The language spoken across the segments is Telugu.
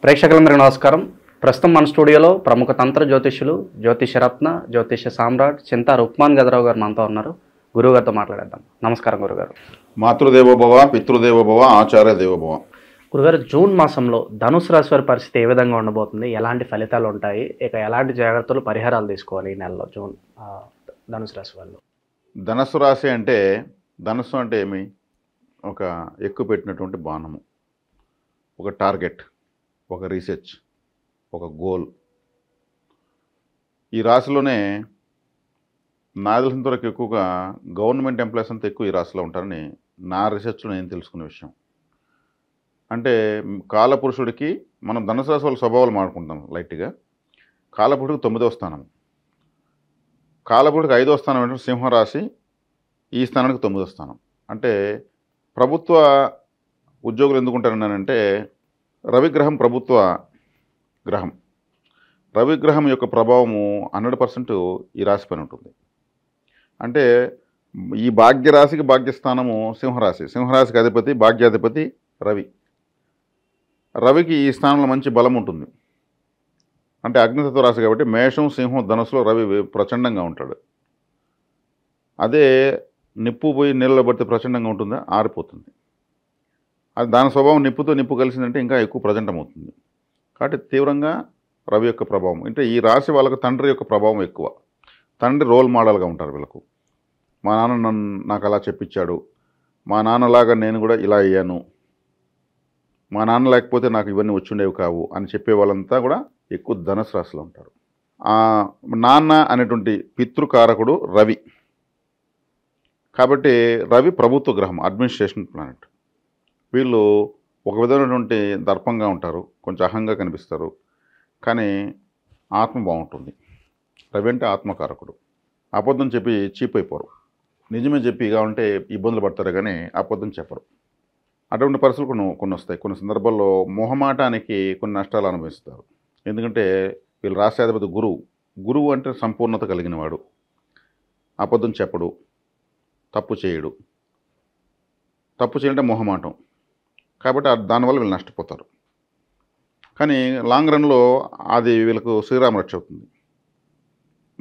ప్రేక్షకులందరికీ నమస్కారం. ప్రస్తుతం మన స్టూడియోలో ప్రముఖ తంత్ర జ్యోతిష్యులు, జ్యోతిషరత్న, జ్యోతిష సామ్రాట్ చింతా రుక్మాన్ గదరావు గారు మనతో ఉన్నారు. గురువుగారితో మాట్లాడేద్దాం. నమస్కారం గురుగారు. మాతృదేవోభవ, పితృదేవోభవ, ఆచార్య దేవోభవ. గురుగారు, జూన్ మాసంలో ధనుసు రాశి వారి పరిస్థితి ఏ విధంగా ఉండబోతుంది? ఎలాంటి ఫలితాలు ఉంటాయి? ఇక ఎలాంటి జాగ్రత్తలు, పరిహారాలు తీసుకోవాలి ఈ నెలలో జూన్ ధనుసు రాశి వాళ్ళు? ధనుసు రాశి అంటే, ధనుసు అంటే ఏమి? ఒక ఎక్కువ పెట్టినటువంటి బాణము, ఒక టార్గెట్, ఒక రీసెర్చ్, ఒక గోల్. ఈ రాశిలోనే నాకు తెలిసినంత వరకు ఎక్కువగా గవర్నమెంట్ ఎంప్లాయీస్ అంతా ఎక్కువ ఈ రాశిలో ఉంటారని నా రీసెర్చ్లో నేను తెలుసుకునే విషయం. అంటే కాలపురుషుడికి మనం ధనుసు రాశి వాళ్ళ స్వభావాలు మాట్లాడుకుంటాం లైట్గా. కాలపురుషుడికి 9వ స్థానం, కాలపురుషుడికి 5వ స్థానం అంటే సింహరాశి, ఈ స్థానానికి 9వ స్థానం. అంటే ప్రభుత్వ ఉద్యోగులు ఎందుకుంటారన్నానంటే, రవిగ్రహం ప్రభుత్వ గ్రహం. రవిగ్రహం యొక్క ప్రభావము 100% ఈ రాశి పైన ఉంటుంది. అంటే ఈ భాగ్యరాశికి భాగ్యస్థానము సింహరాశి, సింహరాశికి అధిపతి భాగ్యాధిపతి రవి. రవికి ఈ స్థానంలో మంచి బలం ఉంటుంది. అంటే అగ్నితత్వ రాశి కాబట్టి మేషం, సింహం, ధనుసులో రవి ప్రచండంగా ఉంటాడు. అదే నిప్పు పోయి నీళ్ళలో పడితే ప్రచండంగా ఉంటుందా? ఆరిపోతుంది. అది దాని స్వభావం నిప్పుతో నిప్పు కలిసిందంటే ఇంకా ఎక్కువ ప్రచండం అవుతుంది. కాబట్టి తీవ్రంగా రవి యొక్క ప్రభావం. అంటే ఈ రాశి వాళ్ళకు తండ్రి యొక్క ప్రభావం ఎక్కువ. తండ్రి రోల్ మోడల్గా ఉంటారు వీళ్ళకు. మా నాన్న నాకు అలా చెప్పించాడు, మా నాన్నలాగా నేను కూడా ఇలా అయ్యాను, మా నాన్న లేకపోతే నాకు ఇవన్నీ వచ్చుండేవి కావు అని చెప్పే వాళ్ళంతా కూడా ఎక్కువ ధనుసు రాశిలో ఉంటారు. నాన్న అనేటువంటి పితృకారకుడు రవి. కాబట్టి రవి ప్రభుత్వ గ్రహం, అడ్మినిస్ట్రేషన్ ప్లానెట్. వీళ్ళు ఒక విధమైనటువంటి దర్పంగా ఉంటారు, కొంచెం అహంగా కనిపిస్తారు, కానీ ఆత్మ బాగుంటుంది. రవి అంటే ఆత్మకారకుడు. అబద్ధం చెప్పి చీప్ అయిపోరు, నిజమే చెప్పి కావాలంటే ఇబ్బందులు పడతారు, కానీ అబద్ధం చెప్పరు. అటువంటి పరిస్థితులు కొన్ని వస్తాయి. కొన్ని సందర్భాల్లో మొహమాటానికి కొన్ని నష్టాలు అనుభవిస్తారు. ఎందుకంటే వీళ్ళు రాష్ట్రాధిపతి గురువు. గురువు అంటే సంపూర్ణత కలిగిన వాడు, అబద్ధం చెప్పడు, తప్పు చేయడు. తప్పు చేయాలంటే మొహమాటం. కాబట్టి దానివల్ల వీళ్ళు నష్టపోతారు. కానీ లాంగ్ రన్లో అది వీళ్ళకు శ్రీరామ రక్ష అవుతుంది.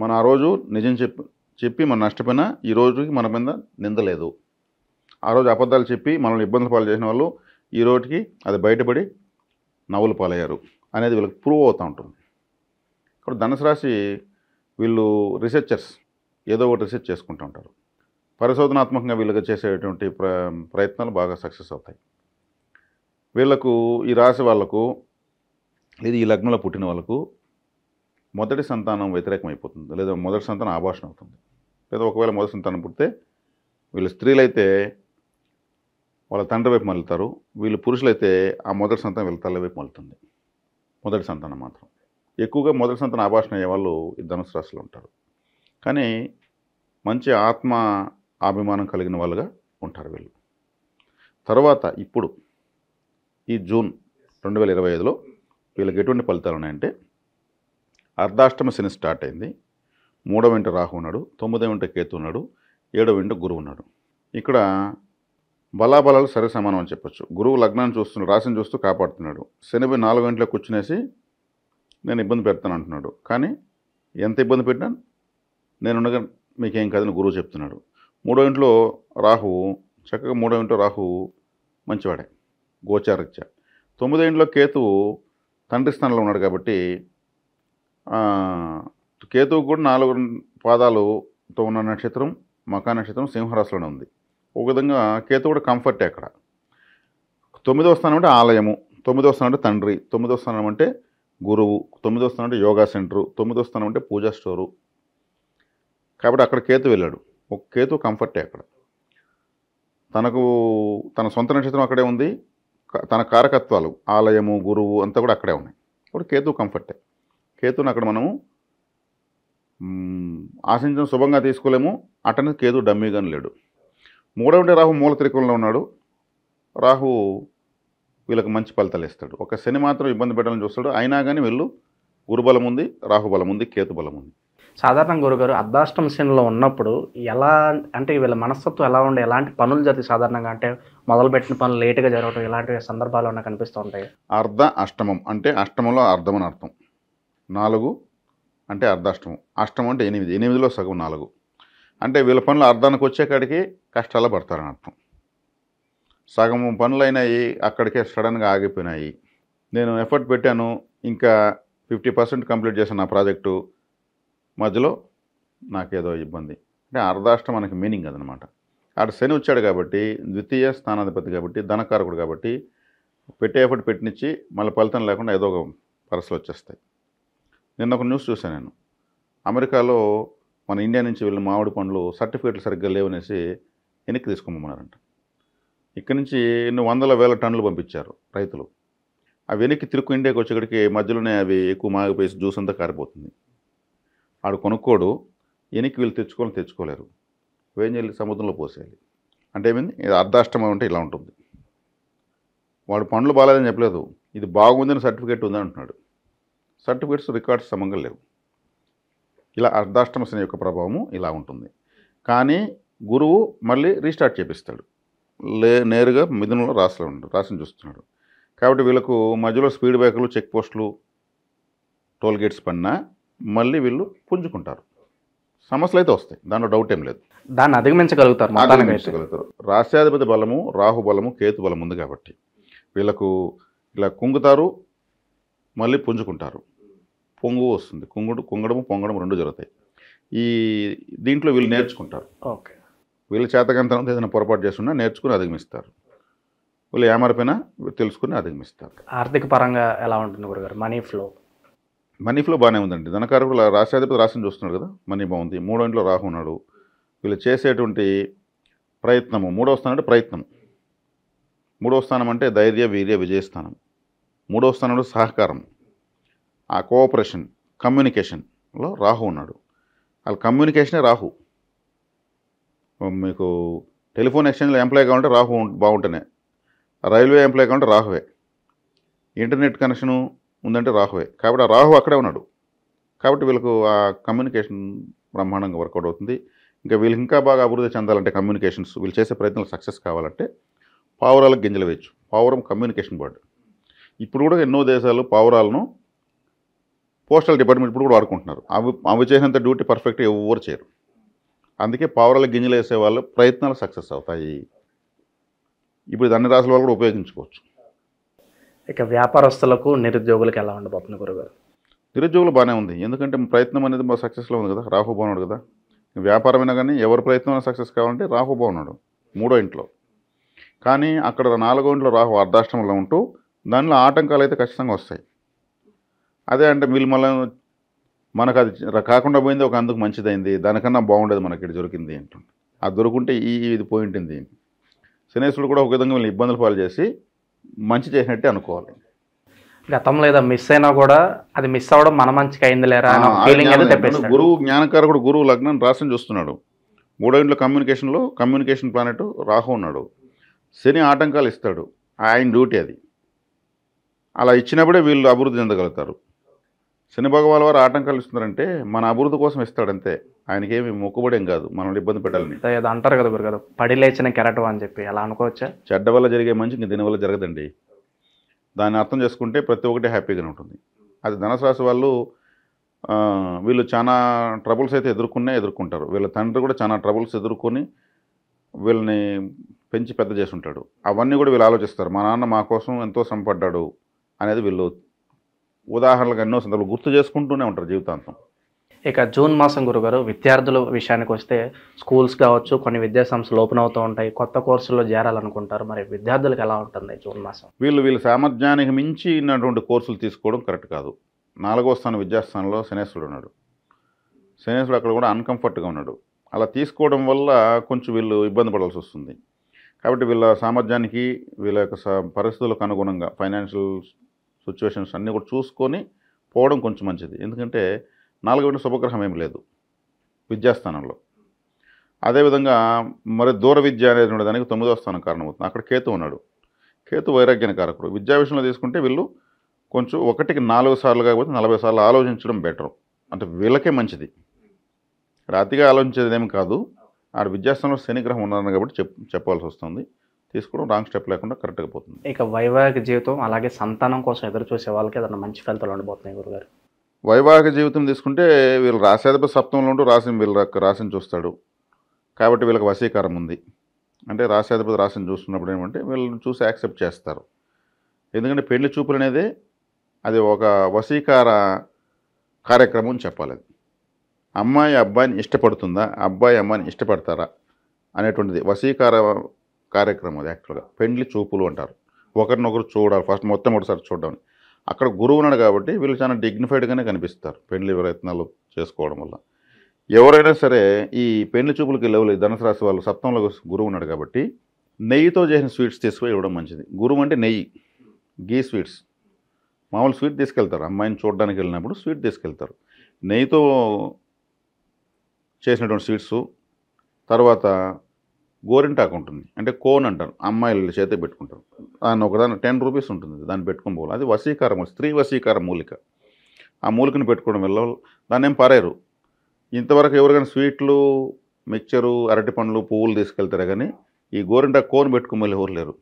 మనం ఆ రోజు నిజం చెప్పి మనం నష్టపోయినా ఈ రోజుకి మన మీద నిందలేదు. ఆ రోజు అబద్ధాలు చెప్పి మనల్ని ఇబ్బందులు పాలు చేసిన వాళ్ళు ఈ రోజుకి అది బయటపడి నవ్వులు పాలయ్యారు అనేది వీళ్ళకి ప్రూవ్ అవుతూ ఉంటుంది. కాబట్టి ధనుసు రాశి వీళ్ళు రీసెర్చర్స్, ఏదో ఒకటి రీసెర్చ్ చేసుకుంటూ ఉంటారు. పరిశోధనాత్మకంగా వీళ్ళకి చేసేటువంటి ప్రయత్నాలు బాగా సక్సెస్ అవుతాయి. వీళ్లకు ఈ రాశి వాళ్లకు, ఇది ఈ లగ్నంలో పుట్టిన వాళ్ళకు మొదటి సంతానం వ్యతిరేకం అయిపోతుంది, లేదా మొదటి సంతానం ఆభాషణ అవుతుంది. లేదా ఒకవేళ మొదటి సంతానం పుడితే వీళ్ళు స్త్రీలైతే వాళ్ళ తండ్రి వైపు మళ్ళుతారు, వీళ్ళు పురుషులైతే ఆ మొదటి సంతానం వీళ్ళ తల్లి వైపు మళ్ళుతుంది. మొదటి సంతానం మాత్రం ఎక్కువగా మొదటి సంతానం ఆభాషణ అయ్యే వాళ్ళు ఈ ధనుసు రాశిలో ఉంటారు. కానీ మంచి ఆత్మ అభిమానం కలిగిన వాళ్ళుగా ఉంటారు వీళ్ళు. తర్వాత ఇప్పుడు ఈ జూన్ 2025లో వీళ్ళకి ఎటువంటి ఫలితాలు ఉన్నాయంటే, అర్ధాష్టమ శని స్టార్ట్ అయింది. 3వ ఇంట రాహు ఉన్నాడు, 9వ ఇంట కేతు ఉన్నాడు, 7వ ఇంట గురువు ఉన్నాడు. ఇక్కడ బలాబలాలు సరి సమానం అని చెప్పొచ్చు. గురువు లగ్నాన్ని చూస్తున్నాడు, రాశిని చూస్తూ కాపాడుతున్నాడు. శనిపై 4వ ఇంట్లో కూర్చునేసి నేను ఇబ్బంది పెడతాను అంటున్నాడు. కానీ ఎంత ఇబ్బంది పెట్టినా నేనుండగా మీకేం కాదని గురువు చెప్తున్నాడు. 3వ ఇంట్లో రాహువు చక్కగా, 3వ ఇంట్లో రాహువు మంచివాడే గోచారీత్యా. 9వ ఇంట్లో కేతువు తండ్రి స్థానంలో ఉన్నాడు కాబట్టి కేతువు కూడా 4 పాదాలతో ఉన్న నక్షత్రం మకా నక్షత్రం సింహరాశిలోనే ఉంది. ఒక విధంగా కేతు కూడా కంఫర్టే అక్కడ. 9వ స్థానం అంటే ఆలయము, 9వ స్థానం అంటే తండ్రి, 9వ స్థానం అంటే గురువు, 9వ స్థానం అంటే యోగా సెంటరు, 9వ స్థానం అంటే పూజా స్టోరు. కాబట్టి అక్కడ కేతు వెళ్ళాడు. ఒక కేతు కంఫర్టే అక్కడ. తన సొంత నక్షత్రం అక్కడే ఉంది, తన కారకత్వాలు ఆలయము, గురువు అంతా కూడా అక్కడే ఉన్నాయి. కాబట్టి కేతు కంఫర్టే. కేతుని అక్కడ మనము ఆశించిన శుభంగా తీసుకోలేము. అటనే కేతు డమ్మీగాని లేడు. 3వ ఇంటి రాహు మూల త్రికోణంలో ఉన్నాడు. రాహు వీళ్ళకి మంచి ఫలితాలు ఇస్తాడు. ఒక శని మాత్రం ఇబ్బంది పెట్టాలని చూస్తాడు. అయినా కానీ వీళ్ళు గురుబలం ఉంది, రాహుబలం ఉంది, కేతు బలం ఉంది. సాధారణంగా గురుగారు అర్ధాష్టమ శనిలో ఉన్నప్పుడు ఎలా అంటే వీళ్ళ మనస్తత్వం ఎలా ఉండే ఎలాంటి పనులు జరుగుతాయి సాధారణంగా అంటే మొదలుపెట్టిన పనులు లేటుగా జరగడం ఇలాంటి సందర్భాలు ఏమైనా కనిపిస్తూ ఉంటాయి. అర్ధ అష్టమం అంటే అష్టమంలో అర్ధం అని అర్థం. 4 అంటే అర్ధాష్టమం. అష్టమం అంటే 8. 8లో సగం 4. అంటే వీళ్ళ పనులు అర్ధానికి వచ్చేకాడికి కష్టాలు పడతారని అర్థం. సగం పనులు అయినాయి, అక్కడికే సడన్గా ఆగిపోయినాయి. నేను ఎఫర్ట్ పెట్టాను, ఇంకా 50% కంప్లీట్ చేశాను నా ప్రాజెక్టు, మధ్యలో నాకేదో ఇబ్బంది. అంటే అర్ధాష్టమానికి మీనింగ్ అదనమాట. ఆడ శని వచ్చాడు కాబట్టి, ద్వితీయ స్థానాధిపతి కాబట్టి, ధనకారకుడు కాబట్టి, పెట్టే ఎఫర్ట్ పెట్టినిచ్చి మళ్ళీ ఫలితం లేకుండా ఏదో ఒక పరిస్థితులు వచ్చేస్తాయి. నిన్న ఒక న్యూస్ చూశాను నేను. అమెరికాలో మన ఇండియా నుంచి వెళ్ళిన మామిడి పండ్లు సర్టిఫికేట్లు సరిగ్గా లేవనేసి వెనక్కి తీసుకోమన్నారంట. ఇక్కడి నుంచి ఎన్ని వందల వేల టన్నులు పంపించారు రైతులు. అవి వెనక్కి తిరుక్కు ఇండియాకి వచ్చేక్కడికి మధ్యలోనే అవి ఎక్కువ మాగిపోయి జ్యూస్ అంతా కారిపోతుంది. ఆడు కొనుక్కోడు, వెనక్కి వీళ్ళు తెచ్చుకోలేరు. వేం చేయాలి, సముద్రంలో పోసేయాలి. అంటే ఏమైంది, ఇది అర్ధాష్టమం అంటే ఇలా ఉంటుంది. వాడు పండ్లు బాగాలేదని చెప్పలేదు, ఇది బాగుందని సర్టిఫికేట్ ఉందని అంటున్నాడు. సర్టిఫికేట్స్ రికార్డ్స్ సమంగా లేవు. ఇలా అర్ధాష్టమ శని యొక్క ప్రభావము ఇలా ఉంటుంది. కానీ గురువు మళ్ళీ రీస్టార్ట్ చేపిస్తాడు. నేరుగా మిథునంలో రాశిని చూస్తున్నాడు. కాబట్టి వీళ్ళకు మధ్యలో స్పీడ్ బ్రేకర్లు, చెక్ పోస్టులు, టోల్ గేట్స్ పడినా మళ్ళీ వీళ్ళు పుంజుకుంటారు. సమస్యలు అయితే వస్తాయి, దాంట్లో డౌట్ ఏం లేదు. దాన్ని అధిగమించగలుగుతారు. రాశ్యాధిపతి బలము, రాహు బలము, కేతు బలం ఉంది కాబట్టి వీళ్ళకు ఇలా కుంగుతారు, మళ్ళీ పుంజుకుంటారు. పొంగు వస్తుంది, కుంగడము పొంగడం రెండు జరుగుతాయి. ఈ దీంట్లో వీళ్ళు నేర్చుకుంటారు. ఓకే, వీళ్ళు చేతకంతనం ఏదైనా పొరపాటు చేస్తున్నా నేర్చుకుని అధిగమిస్తారు. వీళ్ళు ఏమారిపోయినా తెలుసుకుని అధిగమిస్తారు. ఆర్థిక పరంగా ఎలా ఉంటుంది గురుగారు? మనీ ఫ్లో బాగానే ఉందండి. ధనకారకుడు రాశ్యాధిపతి రాశిని చూస్తున్నాడు కదా, మనీ బాగుంది. 3వ ఇంట్లో రాహు ఉన్నాడు. వీళ్ళు చేసేటువంటి ప్రయత్నము, 3వ స్థానం అంటే ప్రయత్నం. 3వ స్థానం అంటే ధైర్య, వీర్య, విజయస్థానం. 3వ స్థానంలో సహకారం, ఆ కోఆపరేషన్, కమ్యూనికేషన్లో రాహు ఉన్నాడు. వాళ్ళ కమ్యూనికేషనే రాహు. మీకు టెలిఫోన్ ఎక్స్చేంజ్లో ఎంప్లాయ్ కావాలంటే రాహు బాగుంటేనే, రైల్వే ఎంప్లాయ్ కావాలంటే రాహువే, ఇంటర్నెట్ కనెక్షను ఉందంటే రాహువే. కాబట్టి ఆ రాహు అక్కడే ఉన్నాడు. కాబట్టి వీళ్ళకు ఆ కమ్యూనికేషన్ బ్రహ్మాండంగా వర్కౌట్ అవుతుంది. ఇంకా వీళ్ళు ఇంకా బాగా అభివృద్ధి చెందాలంటే కమ్యూనికేషన్స్, వీళ్ళు చేసే ప్రయత్నాలు సక్సెస్ కావాలంటే పావురాలకు గింజలు వేయచ్చు. పావురం కమ్యూనికేషన్ బర్డ్. ఇప్పుడు కూడా ఎన్నో దేశాలు పావురాలను పోస్టల్ డిపార్ట్మెంట్ ఇప్పుడు కూడా వాడుకుంటున్నారు. అవి చేసినంత డ్యూటీ పర్ఫెక్ట్గా ఎవరు చేయరు. అందుకే పావురాలకు గింజలు వేసే వాళ్ళు ప్రయత్నాలు సక్సెస్ అవుతాయి. ఇప్పుడు అన్ని రాసుల వాళ్ళు కూడా ఉపయోగించుకోవచ్చు. ఇక వ్యాపారస్తులకు, నిరుద్యోగులకు ఎలా ఉండబోతుంది గురుగారు? నిరుద్యోగులు బాగానే ఉంది. ఎందుకంటే ప్రయత్నం అనేది మా సక్సెస్లో ఉంది కదా, రాహు బాగున్నాడు కదా. వ్యాపారమైనా కానీ ఎవరి ప్రయత్నం సక్సెస్ కావాలంటే రాహు బాగున్నాడు 3వ ఇంట్లో. కానీ అక్కడ 4వ ఇంట్లో రాహు అర్ధాష్టమంలో ఉంటూ దానిలో ఆటంకాలు అయితే ఖచ్చితంగా వస్తాయి. అదే అంటే వీళ్ళు మళ్ళీ మనకు అది కాకుండా పోయింది, ఒక అందుకు మంచిదైంది, దానికన్నా బాగుండేది మనకి ఇది దొరికింది అంటుంది. అది దొరుకుంటే ఇది పోయింటుంది. శనేశ్వరుడు కూడా ఒక విధంగా వీళ్ళని ఇబ్బందులు పాలు చేసి మంచి చేసినట్టే అనుకోవాలి. గతంలో ఏదో మిస్ అయినా కూడా అది మిస్ అవ్వడం మన మంచికి అయింది లేరా గురువు జ్ఞానకారకుడు, గురువు లగ్నం రాశిని చూస్తున్నాడు. 3వ ఇంట్లో కమ్యూనికేషన్ ప్లానెట్ రాహు ఉన్నాడు. శని ఆటంకాలు ఇస్తాడు, ఆయన డ్యూటీ అది. అలా ఇచ్చినప్పుడే వీళ్ళు అభివృద్ధి చెందగలుగుతారు. శని భగవాన్ వారు ఆటంకాలు ఇస్తున్నారంటే మన అభివృద్ధి కోసం ఇస్తాడంతే, ఆయనకేమి మొక్కుబడేం కాదు మనల్ని ఇబ్బంది పెట్టాలని. అంటారు కదా గురుగారు, పడి లేచిన కెరటం అని చెప్పి, అలా అనుకోవచ్చా? చెడ్డ వల్ల జరిగే మంచి ఇంక దీనివల్ల జరగదండి. దాన్ని అర్థం చేసుకుంటే ప్రతి ఒక్కటి హ్యాపీగానే ఉంటుంది. అది ధనుసు రాశి వాళ్ళు వీళ్ళు చాలా ట్రబుల్స్ అయితే ఎదుర్కొంటారు. వీళ్ళ తండ్రి కూడా చాలా ట్రబుల్స్ ఎదుర్కొని వీళ్ళని పెంచి పెద్ద చేసి ఉంటాడు. అవన్నీ కూడా వీళ్ళు ఆలోచిస్తారు, మా నాన్న మా కోసం ఎంతో శ్రమపడ్డాడు అనేది వీళ్ళు ఉదాహరణలుగా ఎన్నో సందర్భాలు గుర్తు చేసుకుంటూనే ఉంటారు జీవితాంతం. ఇక జూన్ మాసం గురుగారు విద్యార్థుల విషయానికి వస్తే స్కూల్స్ కావచ్చు, కొన్ని విద్యా సంస్థలు ఓపెన్ అవుతూ ఉంటాయి, కొత్త కోర్సుల్లో చేరాలనుకుంటారు. మరి విద్యార్థులకు ఎలా ఉంటుంది జూన్ మాసం? వీళ్ళ సామర్థ్యానికి మించినటువంటి కోర్సులు తీసుకోవడం కరెక్ట్ కాదు. 4వ స్థానం విద్యాస్థానంలో శనేశ్వరుడు ఉన్నాడు. శనేశ్వరుడు అక్కడ కూడా అన్కంఫర్ట్గా ఉన్నాడు. అలా తీసుకోవడం వల్ల కొంచెం వీళ్ళు ఇబ్బంది పడాల్సి వస్తుంది. కాబట్టి వీళ్ళ సామర్థ్యానికి, వీళ్ళ యొక్క పరిస్థితులకు అనుగుణంగా ఫైనాన్షియల్ సిచ్యువేషన్స్ అన్నీ కూడా చూసుకొని పోవడం కొంచెం మంచిది. ఎందుకంటే 4వ ఇంట్లో శుభగ్రహం ఏమి లేదు విద్యాస్థానంలో. అదేవిధంగా మరి దూర విద్య అనేది దానికి 9వ స్థానం కారణమవుతుంది. అక్కడ కేతు ఉన్నాడు. కేతు వైరాగ్యాన్ని కారకుడు. విద్యా విషయంలో తీసుకుంటే వీళ్ళు కొంచెం 1కి 4 సార్లు కాకపోతే 40 సార్లు ఆలోచించడం బెటర్. అంటే వీళ్ళకే మంచిది. ఇక్కడ అతిగా ఆలోచించేది ఏమి కాదు. ఆడ విద్యాస్థానంలో శనిగ్రహం ఉన్నారని కాబట్టి చెప్పాల్సి వస్తుంది. తీసుకోవడం రాంగ్ స్టెప్ లేకుండా కరెక్ట్గా పోతుంది. ఇక వైవాహిక జీవితం అలాగే సంతానం కోసం ఎదురు చూసే వాళ్ళకి ఏదైనా మంచి ఫలితాలు ఉండబోతున్నాయి గురుగారు? వైవాహిక జీవితం తీసుకుంటే వీళ్ళు రాశాధిపతి సప్తమంలో ఉంటూ రాశిని చూస్తాడు కాబట్టి వీళ్ళకి వశీకారం ఉంది. అంటే రాశాధిపతి రాశిని చూస్తున్నప్పుడు ఏమంటే వీళ్ళని చూసి యాక్సెప్ట్ చేస్తారు. ఎందుకంటే పెళ్లి చూపులు అనేది అది ఒక వశీకార కార్యక్రమం అని చెప్పాలి. అది అమ్మాయి అబ్బాయిని ఇష్టపడుతుందా, అబ్బాయి అమ్మాయిని ఇష్టపడతారా అనేటువంటిది వశీకార కార్యక్రమం. అది యాక్చువల్గా పెళ్లి చూపులు అంటారు. ఒకరినొకరు చూడాలి, ఫస్ట్ మొట్టమొదటిసారి చూడడం. అక్కడ గురువు ఉన్నాడు కాబట్టి వీళ్ళు చాలా డిగ్నిఫైడ్గానే కనిపిస్తారు పెళ్లి ప్రయత్నాలు చేసుకోవడం వల్ల. ఎవరైనా సరే ఈ పెళ్లి చూపులకి లేవులు ధనుసు రాశి వాళ్ళు సప్తంలో గురువు ఉన్నాడు కాబట్టి నెయ్యితో చేసిన స్వీట్స్ తీసుకుని ఇవ్వడం మంచిది. గురువు అంటే నెయ్యి, గీ స్వీట్స్. మామూలు స్వీట్ తీసుకెళ్తారు, అమ్మాయిని చూడడానికి వెళ్ళినప్పుడు స్వీట్ తీసుకెళ్తారు. నెయ్యితో చేసినటువంటి స్వీట్సు, తర్వాత గోరింటాకు ఉంటుంది, అంటే కోన్ అంటారు, అమ్మాయిలు చేతికి పెట్టుకుంటారు. దాన్ని ఒకదాని 10 రూపీస్ ఉంటుంది, దాన్ని పెట్టుకుని పోవాలి. అది వశీకారం, స్త్రీ వశీకార మూలిక. ఆ మూలికను పెట్టుకోవడం వల్ల దాన్ని ఏం పారేరు. ఇంతవరకు ఎవరికైనా స్వీట్లు, మిక్చరు, అరటి పండ్లు, పువ్వులు తీసుకెళ్తారే కానీ ఈ గోరింటాకు కోన్ పెట్టుకుని వెళ్ళి ఎవరు లేరు.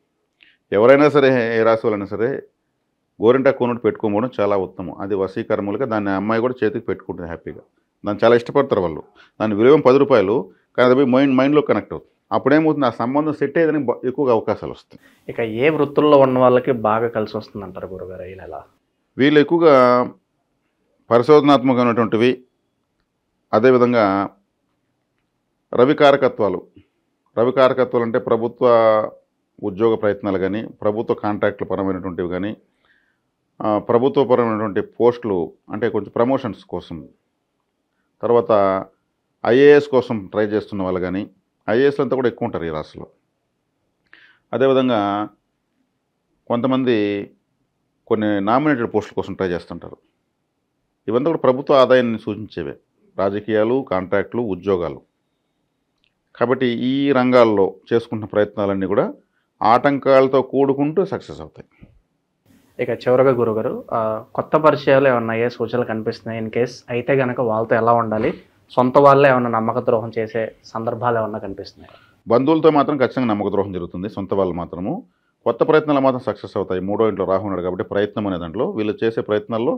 ఎవరైనా సరే ఏ రాశి వాళ్ళైనా సరే గోరింటాకు కోన్ పెట్టుకోవడం చాలా ఉత్తమం. అది వశీకార మూలిక. దాన్ని అమ్మాయి కూడా చేతికి పెట్టుకుంటుంది హ్యాపీగా. దాన్ని చాలా ఇష్టపడతారు వాళ్ళు. దాని విలువ 10 రూపాయలు, కానీ అది మైండ్లో కనెక్ట్ అవుతుంది. అప్పుడేమవుతుంది, ఆ సంబంధం సెట్ అయ్యేదని ఎక్కువగా అవకాశాలు వస్తాయి. ఇక ఏ వృత్తుల్లో ఉన్న వాళ్ళకి బాగా కలిసి వస్తుంది అంటారు గురుగారు ఈ నెల? వీళ్ళు ఎక్కువగా పరిశోధనాత్మకమైనటువంటివి, అదేవిధంగా రవికారకత్వాలు అంటే ప్రభుత్వ ఉద్యోగ ప్రయత్నాలు కానీ, ప్రభుత్వ కాంట్రాక్టుల పరమైనటువంటివి కానీ, ప్రభుత్వపరమైనటువంటి పోస్టులు అంటే కొంచెం ప్రమోషన్స్ కోసం, తర్వాత ఐఏఎస్ కోసం ట్రై చేస్తున్న వాళ్ళు కానీ, ఐఏఎస్లు అంతా కూడా ఎక్కువ ఉంటారు ఈ రాశిలో. అదేవిధంగా కొంతమంది కొన్ని నామినేటెడ్ పోస్టుల కోసం ట్రై చేస్తుంటారు. ఇవంతా కూడా ప్రభుత్వ ఆదాయాన్ని సూచించేవే. రాజకీయాలు, కాంట్రాక్టులు, ఉద్యోగాలు. కాబట్టి ఈ రంగాల్లో చేసుకుంటున్న ప్రయత్నాలన్నీ కూడా ఆటంకాలతో కూడుకుంటూ సక్సెస్ అవుతాయి. ఇక చివరగా గురుగారు, కొత్త పరిచయాలు ఏమన్నా ఏ సూచనలు కనిపిస్తున్నాయి? ఇన్ కేస్ అయితే కనుక వాళ్ళతో ఎలా ఉండాలి? సొంత వాళ్ళే ఏమన్నా నమ్మక ద్రోహం చేసే సందర్భాలు ఏమన్నా కనిపిస్తున్నాయి? బంధువులతో మాత్రం ఖచ్చితంగా నమ్మక ద్రోహం జరుగుతుంది. సొంత వాళ్ళు మాత్రము. కొత్త ప్రయత్నాలు మాత్రం సక్సెస్ అవుతాయి. 3వ ఇంట్లో రాహు ఉన్నాడు కాబట్టి ప్రయత్నం అనే దాంట్లో వీళ్ళు చేసే ప్రయత్నాల్లో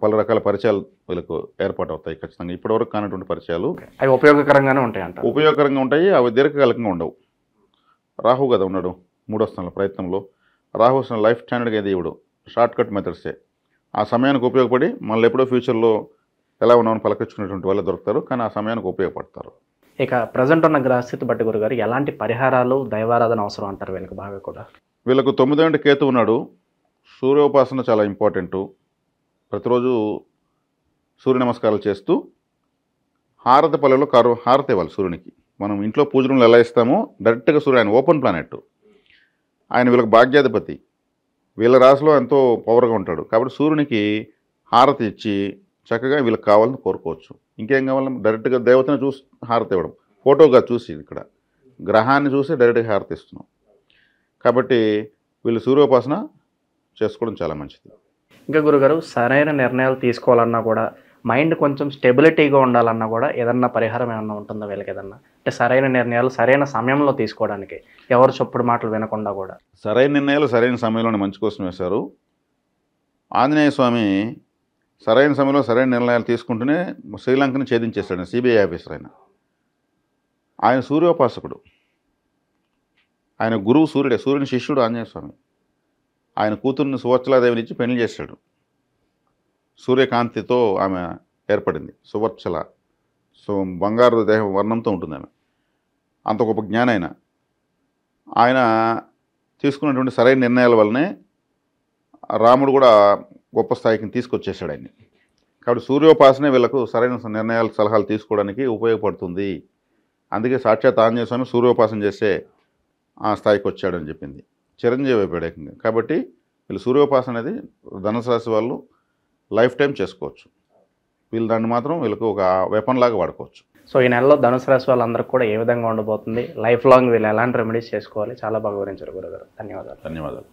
పలు రకాల పరిచయాలు వీళ్ళకు ఏర్పాటు అవుతాయి ఖచ్చితంగా. ఇప్పటివరకు కానటువంటి పరిచయాలు అవి ఉపయోగకరంగానే ఉంటాయి అంట. ఉపయోగకరంగా ఉంటాయి. అవి దీర్ఘకాలికంగా ఉండవు. రాహు కదా ఉన్నాడు 3వ స్థానంలో ప్రయత్నంలో. రాహు లైఫ్ స్టాండర్డ్గా ఏది ఇవ్వడు, షార్ట్ కట్ మెథడ్సే. ఆ సమయానికి ఉపయోగపడి మళ్ళీ ఎప్పుడో ఫ్యూచర్లో ఎలా ఉన్నామని పలకరించుకునేటువంటి వాళ్ళు దొరుకుతారు, కానీ ఆ సమయానికి ఉపయోగపడతారు. ఇక ప్రజెంట్ ఉన్న గ్రహస్థితి బట్టి గురుగారు ఎలాంటి పరిహారాలు, దైవారాధన అవసరం అంటారు వీళ్ళకి బాగా కూడా? వీళ్ళకు 9వ ఇంటి కేతు ఉన్నాడు. సూర్యోపాసన చాలా ఇంపార్టెంటు. ప్రతిరోజు సూర్య నమస్కారాలు చేస్తూ హారతి పల్లెలో హారతి ఇవ్వాలి సూర్యునికి. మనం ఇంట్లో పూజ రూమ్లో ఎలా ఇస్తామో డైరెక్ట్గా సూర్యుడు, ఆయన ఓపెన్ ప్లానెట్, ఆయన వీళ్ళకి భాగ్యాధిపతి, వీళ్ళ రాశిలో ఎంతో పవర్గా ఉంటాడు. కాబట్టి సూర్యునికి హారతి ఇచ్చి చక్కగా వీళ్ళకి కావాలని కోరుకోవచ్చు. ఇంకేం కావాలని డైరెక్ట్గా దేవతను చూసి హారతి ఇవ్వడం, ఫోటోగా చూసి ఇక్కడ గ్రహాన్ని చూసి డైరెక్ట్గా హారతి ఇస్తున్నాం. కాబట్టి వీళ్ళు సూర్యోపాసన చేసుకోవడం చాలా మంచిది. ఇంకా గురుగారు, సరైన నిర్ణయాలు తీసుకోవాలన్నా కూడా, మైండ్ కొంచెం స్టెబిలిటీగా ఉండాలన్నా కూడా ఏదన్నా పరిహారం ఏమన్నా ఉంటుందా వీళ్ళకి? ఏదన్నా అంటే సరైన నిర్ణయాలు సరైన సమయంలో తీసుకోవడానికి, ఎవరు చొప్పుడు మాటలు వినకుండా కూడా సరైన నిర్ణయాలు సరైన సమయంలోనే మంచి కోసం వేశారు. ఆంజనేయ స్వామి సరైన సమయంలో సరైన నిర్ణయాలు తీసుకుంటూనే శ్రీలంకని ఛేదించేశాడు. సిబిఐ ఆఫీసర్ ఆయన సూర్యోపాసకుడు. ఆయన గురువు సూర్యుడే, సూర్యుని శిష్యుడు ఆంజనేయ స్వామి. ఆయన కూతుర్ని సువర్చలాదేవిని ఇచ్చి పెళ్లి చేశాడు. సూర్యకాంతితో ఆమె ఏర్పడింది, సువర్చల. బంగారు దేహ వర్ణంతో ఉంటుంది ఆమె. అంత గొప్ప జ్ఞాని ఆయన తీసుకున్నటువంటి సరైన నిర్ణయాల వల్లనే రాముడు కూడా గొప్ప స్థాయికి తీసుకొచ్చేసాడు ఆయన్ని. కాబట్టి సూర్యోపాసనే వీళ్ళకు సరైన నిర్ణయాలు, సలహాలు తీసుకోవడానికి ఉపయోగపడుతుంది. అందుకే సాక్షాత్ ఆంజనేయ స్వామి సూర్యోపాసన చేసే ఆ స్థాయికి వచ్చాడని చెప్పింది, చిరంజీవి అయిపోయాడు. కాబట్టి వీళ్ళు సూర్యోపాసన అనేది ధనుసు రాశి వాళ్ళు లైఫ్ టైం చేసుకోవచ్చు. వీళ్ళు దాన్ని మాత్రం వీళ్ళకు ఒక వెపన్ లాగా వాడుకోవచ్చు. సో ఈ నెలలో ధనుసు రాశి వాళ్ళందరికీ కూడా ఏ విధంగా ఉండబోతుంది, లైఫ్ లాంగ్ వీళ్ళు ఎలాంటి రెమెడీస్ చేసుకోవాలి, చాలా బాగా వివరించారు గురుగారు. ధన్యవాదాలు.